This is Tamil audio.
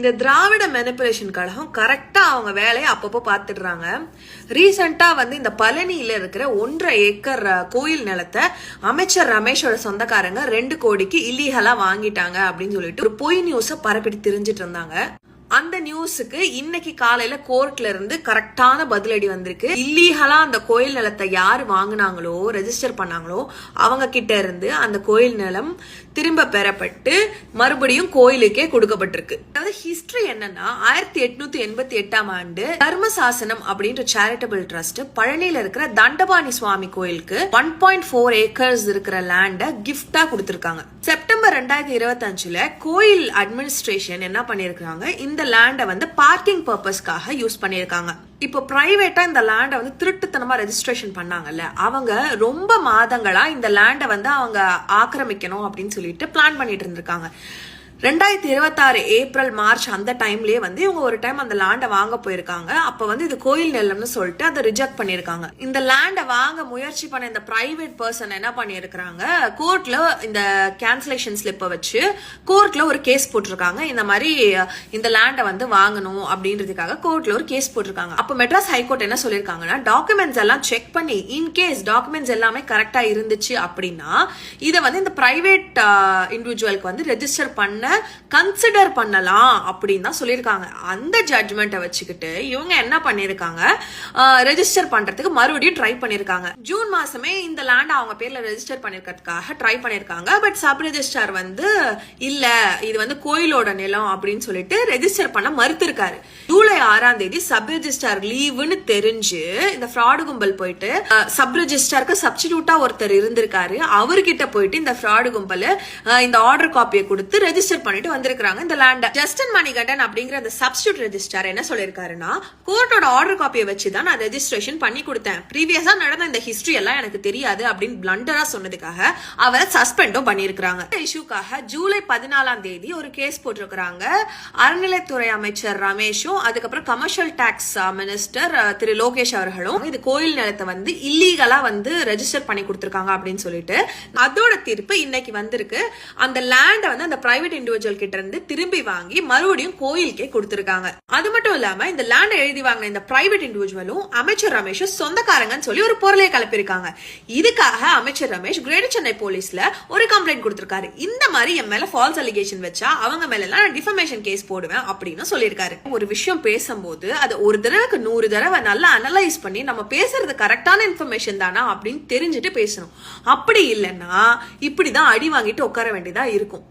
இந்த திராவிட மெனிபுலேஷன் கழகம் கரெக்டா அவங்க வேலையை அப்பப்போ பாத்துடுறாங்க. ரீசெண்டா இந்த பழனியில இருக்கிற 1.5 ஏக்கர் கோயில் நிலத்தை அமைச்சர் ரமேஷோட சொந்தக்காரங்க 2 கோடிக்கு இல்லீகலா வாங்கிட்டாங்க அப்படின்னு சொல்லிட்டு ஒரு பொய் நியூஸ பரப்பிட்டு தெரிஞ்சிட்டு இருந்தாங்க. அந்த நியூஸுக்கு இன்னைக்கு காலையில கோர்ட்ல இருந்து கரெக்டான பதிலடி வந்திருக்கு. இல்லீகலா அந்த கோயில் நிலத்தை யாரு வாங்கினாங்களோ ரெஜிஸ்டர் பண்ணாங்களோ அவங்க கிட்ட இருந்து அந்த கோயில் நிலம் திரும்ப பெறப்பட்டு மறுபடியும் கோயிலுக்கே கொடுக்கப்பட்டிருக்கு. அதாவது ஹிஸ்டரி என்னன்னா 1888ஆம் ஆண்டு தர்மசாசனம் அப்படின்ற சேரிட்டபிள் ட்ரஸ்ட் பழனியில இருக்கிற தண்டபாணி சுவாமி கோயிலுக்கு 1.4 ஏக்கர்ஸ் இருக்கிற லேண்ட கிஃப்டா கொடுத்திருக்காங்க. செப்டம்பர் 2025ல கோயில் அட்மினிஸ்ட்ரேஷன் என்ன பண்ணிருக்காங்க, இந்த லேண்ட பார்க்கிங் பர்பஸ்க்காக யூஸ் பண்ணிருக்காங்க. இப்போ பிரைவேட்டா இந்த லேண்ட திருட்டுத்தனமா ரெஜிஸ்ட்ரேஷன் பண்ணாங்கல்ல, அவங்க ரொம்ப மாதங்களா இந்த லேண்ட அவங்க ஆக்கிரமிக்கணும் அப்படின்னு சொல்லிட்டு பிளான் பண்ணிட்டு இருந்திருக்காங்க. 2026 ஏப்ரல் மார்ச் அந்த டைம்லயே இவங்க ஒரு டைம் அந்த லேண்ட வாங்க போயிருக்காங்க. அப்ப இது கோயில் நிலம்னு சொல்லிட்டு அதை ரிஜெக்ட் பண்ணிருக்காங்க. இந்த லேண்ட வாங்க முயற்சி பண்ண இந்த பிரைவேட் பர்சன் என்ன பண்ணிருக்காங்க, கோர்ட்ல இந்த கேன்சலேஷன் ஸ்லிப்பை வச்சு கோர்ட்ல ஒரு கேஸ் போட்டிருக்காங்க. இந்த மாதிரி இந்த லேண்ட வாங்கணும் அப்படின்றதுக்காக கோர்ட்ல ஒரு கேஸ் போட்டிருக்காங்க. அப்ப மெட்ராஸ் ஹைகோர்ட் என்ன சொல்லிருக்காங்கன்னா, டாக்குமெண்ட்ஸ் எல்லாம் செக் பண்ணி இன்கேஸ் டாக்குமெண்ட்ஸ் எல்லாமே கரெக்டா இருந்துச்சு அப்படின்னா இதை இந்த பிரைவேட் இண்டிவிஜுவலுக்கு ரெஜிஸ்டர் பண்ண கன்சிடர் பண்ணலாம் அப்படின்னு தான் சொல்லியிருக்காங்க. அந்த ஜட்ஜ்மெண்ட்டை வச்சுக்கிட்டு இவங்க என்ன பண்ணிருக்காங்க, ரெஜிஸ்டர் பண்றதுக்கு மறுபடியும் ட்ரை பண்ணிருக்காங்க. ஜூன் மாசமே இந்த லேண்ட் அவங்க பேர்ல ரெஜிஸ்டர் பண்ணிருக்கிறதுக்காக ட்ரை பண்ணிருக்காங்க. பட் சப் ரெஜிஸ்டார் இல்ல இது கோயிலோட நிலம் அப்படின்னு சொல்லிட்டு ரெஜிஸ்டர் பண்ண மறுத்திருக்காரு. ஜூலை 6ஆம் தேதி சப் ரெஜிஸ்டார் லீவுன்னு தெரிஞ்சு இந்த ஃப்ராடு கும்பல் போயிட்டு சப் ரெஜிஸ்டாருக்கு சப்ஸ்டிடியூட்டா ஒருத்தர் இருந்திருக்காரு. அவர்கிட்ட போயிட்டு இந்த ஃப்ராடு கும்பல் இந்த ஆர்டர் காப்பியை கொடுத்து ரெஜிஸ்டர் பண்ணிட்டு வந்திருக்காங்க. இந்த லேண்ட் ஜஸ்டின் மணிகண்டன் அப்படிங்கிற அந்த சப்ஸ்டிடியூட் ரெஜிஸ்ட்ரார் என்ன சொல்லிருக்காருன்னா, கோர்ட்டோட ஆர்டர் காப்பியை வச்சு தான் நான் ரெஜிஸ்ட்ரேஷன் பண்ணி கொடுத்தேன். ப்ரீவியஸா நடந்த இந்த ஹிஸ்டரி எல்லாம் எனக்கு தெரியாது அப்படின்னு பிளண்டரா சொன்னதுக்காக அவரை சஸ்பெண்டும் பண்ணிருக்காங்க. இஷ்யூக்காக ஜூலை 14ஆம் தேதி ஒரு கேஸ் போட்டிருக்காங்க. அறநிலைத்துறை அமைச்சர் ரமேஷும் அதுக்கப்புறம் கமர்ஷியல் டாக்ஸ் மினிஸ்டர் திரு லோகேஷ் அவர்களும் இது கோயில் நிலத்தை இல்லீகலா ரெஜிஸ்டர் பண்ணி கொடுத்திருக்காங்க அப்படின்னு சொல்லிட்டு அதோட தீர்ப்பு இன்னைக்கு வந்திருக்கு. அந்த லேண்ட் அந்த பிரைவேட் இண்டிவிஜுவல் கிட்ட இருந்து திரும்பி வாங்கி மறுபடியும் கோயிலுக்கே கொடுத்திருக்காங்க. அது மட்டும் இல்லாம இந்த லேண்ட் எழுதி வாங்க இந்த பிரைவேட் இண்டிவிஜுவலும் அமைச்சர் ரமேஷும் சொந்தக்காரங்கன்னு சொல்லி ஒரு பொருளை கலப்பிருக்காங்க. இதுக்காக அமைச்சர் ரமேஷ் கிரேட்டர் சென்னை போலீஸ்ல ஒரு கம்ப்ளைண்ட் கொடுத்திருக்காரு. இந்த மாதிரி என் மேல ஃபால்ஸ் அலிகேஷன் வச்சா அவங்க மேல எல்லாம் டிஃபமேஷன் கேஸ் போடுவேன் அப்படின்னு சொல்லியிருக்காரு. ஒரு விஷயம் பேசும்போது அது ஒரு தடவைக்கு 100 தடவை நல்லா அனலைஸ் பண்ணி நம்ம பேசுறது கரெக்டான இன்ஃபர்மேஷன் தானா அப்படின்னு தெரிஞ்சுட்டு பேசணும். அப்படி இல்லைன்னா இப்படிதான் அடி வாங்கிட்டு உட்கார வேண்டியதா இருக்கும்.